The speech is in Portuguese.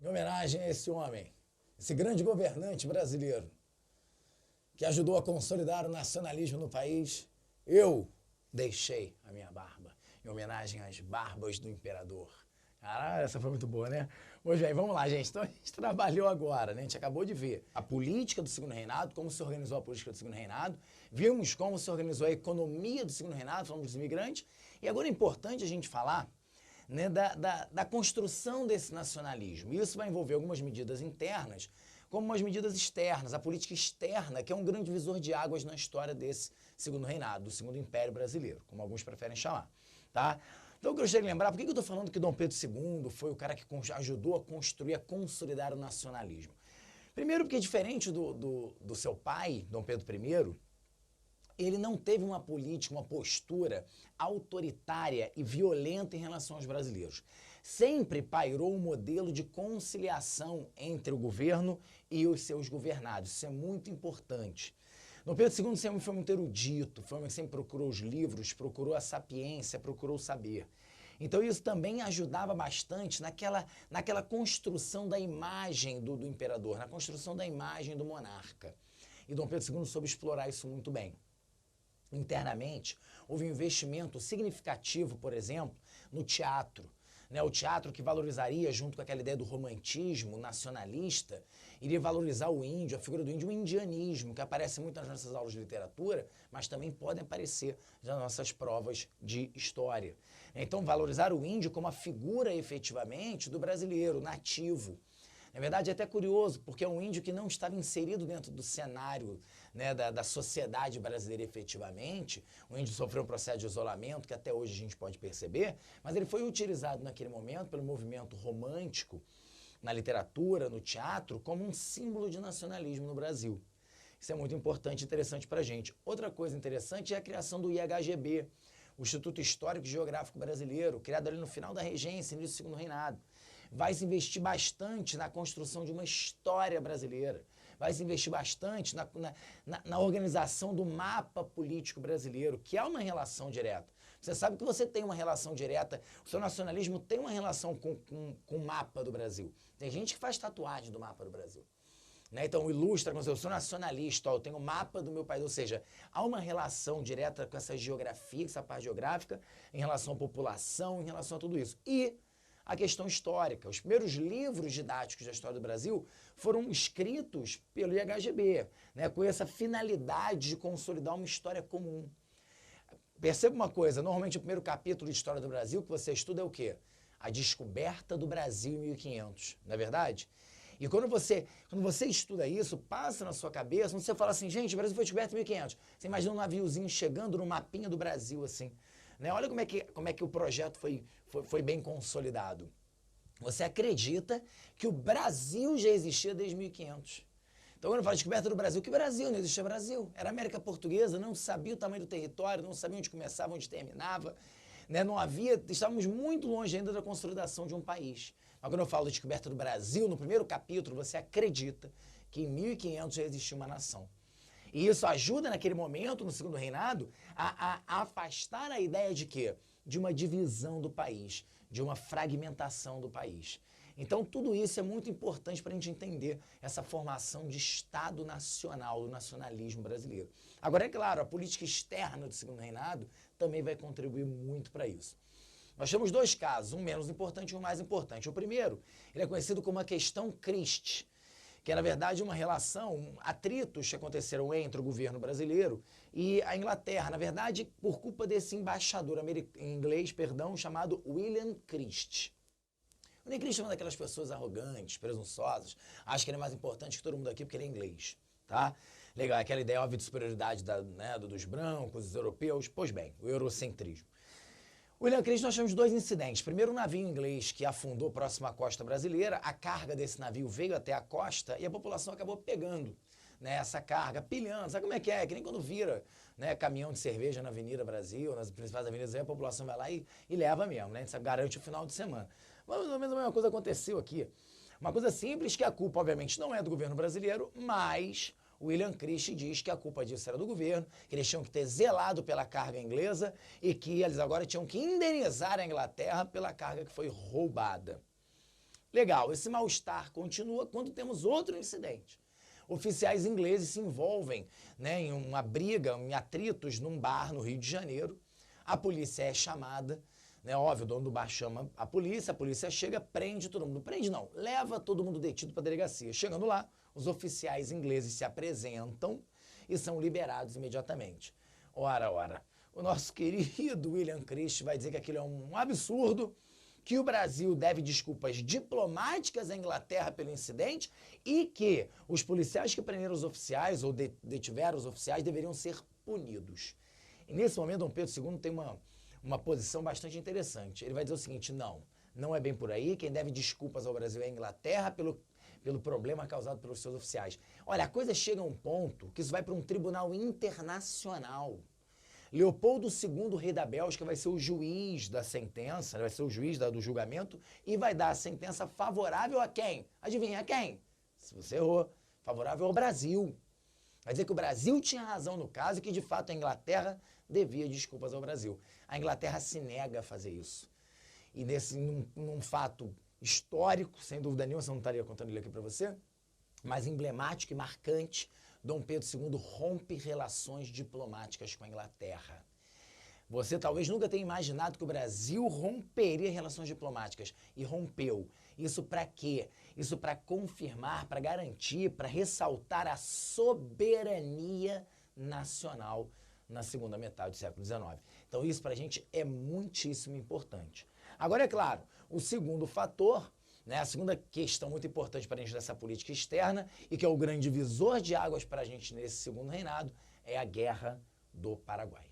Em homenagem a esse homem, esse grande governante brasileiro, que ajudou a consolidar o nacionalismo no país, eu deixei a minha barba, em homenagem às barbas do imperador. Caralho, essa foi muito boa, né? Pois bem, vamos lá, gente. Então a gente trabalhou agora, né? A gente acabou de ver a política do Segundo Reinado, como se organizou a política do Segundo Reinado, vimos como se organizou a economia do Segundo Reinado, falamos dos imigrantes, e agora é importante a gente falar, né, da construção desse nacionalismo. E isso vai envolver algumas medidas internas, como umas medidas externas, a política externa, que é um grande divisor de águas na história desse Segundo Reinado, do Segundo Império Brasileiro, como alguns preferem chamar, tá? Então eu gostaria de lembrar, por que eu estou falando que Dom Pedro II foi o cara que ajudou a construir, a consolidar o nacionalismo? Primeiro porque, diferente do seu pai, Dom Pedro I, ele não teve uma política, uma postura autoritária e violenta em relação aos brasileiros. Sempre pairou um modelo de conciliação entre o governo e os seus governados. Isso é muito importante. Dom Pedro II sempre foi muito erudito, foi um homem que sempre procurou os livros, procurou a sapiência, procurou o saber. Então isso também ajudava bastante naquela construção da imagem do imperador, na construção da imagem do monarca. E Dom Pedro II soube explorar isso muito bem. Internamente, houve um investimento significativo, por exemplo, no teatro. O teatro que valorizaria, junto com aquela ideia do romantismo nacionalista, iria valorizar o índio, a figura do índio, o indianismo, que aparece muito nas nossas aulas de literatura, mas também podem aparecer nas nossas provas de história. Então, valorizar o índio como a figura, efetivamente, do brasileiro nativo. Na verdade, é até curioso, porque é um índio que não estava inserido dentro do cenário, né, da sociedade brasileira efetivamente. O índio sofreu um processo de isolamento, que até hoje a gente pode perceber, mas ele foi utilizado naquele momento pelo movimento romântico, na literatura, no teatro, como um símbolo de nacionalismo no Brasil. Isso é muito importante e interessante para a gente. Outra coisa interessante é a criação do IHGB, o Instituto Histórico e Geográfico Brasileiro, criado ali no final da regência, início do Segundo Reinado. Vai se investir bastante na construção de uma história brasileira, vai se investir bastante na organização do mapa político brasileiro, que é uma relação direta. Você sabe que você tem uma relação direta, o seu nacionalismo tem uma relação com o mapa do Brasil. Tem gente que faz tatuagem do mapa do Brasil. Então ilustra, como eu sou nacionalista, eu tenho o mapa do meu país, ou seja, há uma relação direta com essa geografia, essa parte geográfica, em relação à população, em relação a tudo isso. E a questão histórica. Os primeiros livros didáticos da história do Brasil foram escritos pelo IHGB, com essa finalidade de consolidar uma história comum. Perceba uma coisa, normalmente o primeiro capítulo de História do Brasil que você estuda é o quê? A descoberta do Brasil em 1500, não é verdade? E quando você estuda isso, passa na sua cabeça, quando você fala assim, gente, o Brasil foi descoberto em 1500. Você imagina um naviozinho chegando no mapinha do Brasil, assim. Olha como é que o projeto foi bem consolidado. Você acredita que o Brasil já existia desde 1500. Então, quando eu falo descoberta do Brasil, que Brasil? Não existia Brasil. Era América Portuguesa, não sabia o tamanho do território, não sabia onde começava, onde terminava. Não havia, estávamos muito longe ainda da consolidação de um país. Mas quando eu falo de descoberta do Brasil, no primeiro capítulo, você acredita que em 1500 já existia uma nação. E isso ajuda, naquele momento, no Segundo Reinado, a afastar a ideia de quê? De uma divisão do país, de uma fragmentação do país. Então, tudo isso é muito importante para a gente entender essa formação de Estado nacional, do nacionalismo brasileiro. Agora, é claro, a política externa do Segundo Reinado também vai contribuir muito para isso. Nós temos dois casos, um menos importante e um mais importante. O primeiro, ele é conhecido como a questão Christie, que é, na verdade, uma relação, atritos que aconteceram entre o governo brasileiro e a Inglaterra, na verdade, por culpa desse embaixador inglês, chamado William Christie. O William Christie é uma daquelas pessoas arrogantes, presunçosas, acha que ele é mais importante que todo mundo aqui porque ele é inglês, tá? Legal, aquela ideia óbvia de superioridade dos brancos, dos europeus, pois bem, o eurocentrismo. O William Christie, nós tivemos dois incidentes. Primeiro, um navio inglês que afundou próximo à costa brasileira, a carga desse navio veio até a costa e a população acabou pegando essa carga, pilhando. Sabe como é? Que nem quando vira caminhão de cerveja na Avenida Brasil, nas principais avenidas, aí a população vai lá e leva mesmo, a gente garante o final de semana. Mas mais ou menos a mesma coisa aconteceu aqui. Uma coisa simples, que a culpa, obviamente, não é do governo brasileiro, mas o William Christie diz que a culpa disso era do governo, que eles tinham que ter zelado pela carga inglesa e que eles agora tinham que indenizar a Inglaterra pela carga que foi roubada. Legal, esse mal-estar continua quando temos outro incidente. Oficiais ingleses se envolvem, né, em uma briga, em atritos num bar no Rio de Janeiro. A polícia é chamada, né, óbvio, o dono do bar chama a polícia chega, prende todo mundo. Prende não, leva todo mundo detido para a delegacia. Chegando lá, os oficiais ingleses se apresentam e são liberados imediatamente. Ora, o nosso querido William Christie vai dizer que aquilo é um absurdo, que o Brasil deve desculpas diplomáticas à Inglaterra pelo incidente e que os policiais que prenderam os oficiais ou detiveram os oficiais deveriam ser punidos. E nesse momento, Dom Pedro II tem uma posição bastante interessante. Ele vai dizer o seguinte, não é bem por aí, quem deve desculpas ao Brasil é a Inglaterra pelo problema causado pelos seus oficiais. Olha, a coisa chega a um ponto que isso vai para um tribunal internacional. Leopoldo II, rei da Bélgica, vai ser o juiz da sentença, vai ser o juiz do julgamento e vai dar a sentença favorável a quem? Adivinha a quem? Se você errou, favorável ao Brasil. Vai dizer que o Brasil tinha razão no caso e que, de fato, a Inglaterra devia desculpas ao Brasil. A Inglaterra se nega a fazer isso. E num fato histórico, sem dúvida nenhuma, você não estaria contando ele aqui para você, mas emblemático e marcante, Dom Pedro II rompe relações diplomáticas com a Inglaterra. Você talvez nunca tenha imaginado que o Brasil romperia relações diplomáticas. E rompeu. Isso para quê? Isso para confirmar, para garantir, para ressaltar a soberania nacional na segunda metade do século XIX. Então isso para a gente é muitíssimo importante. Agora, é claro, o segundo fator, né, a segunda questão muito importante para a gente dessa política externa e que é o grande divisor de águas para a gente nesse segundo reinado é a Guerra do Paraguai.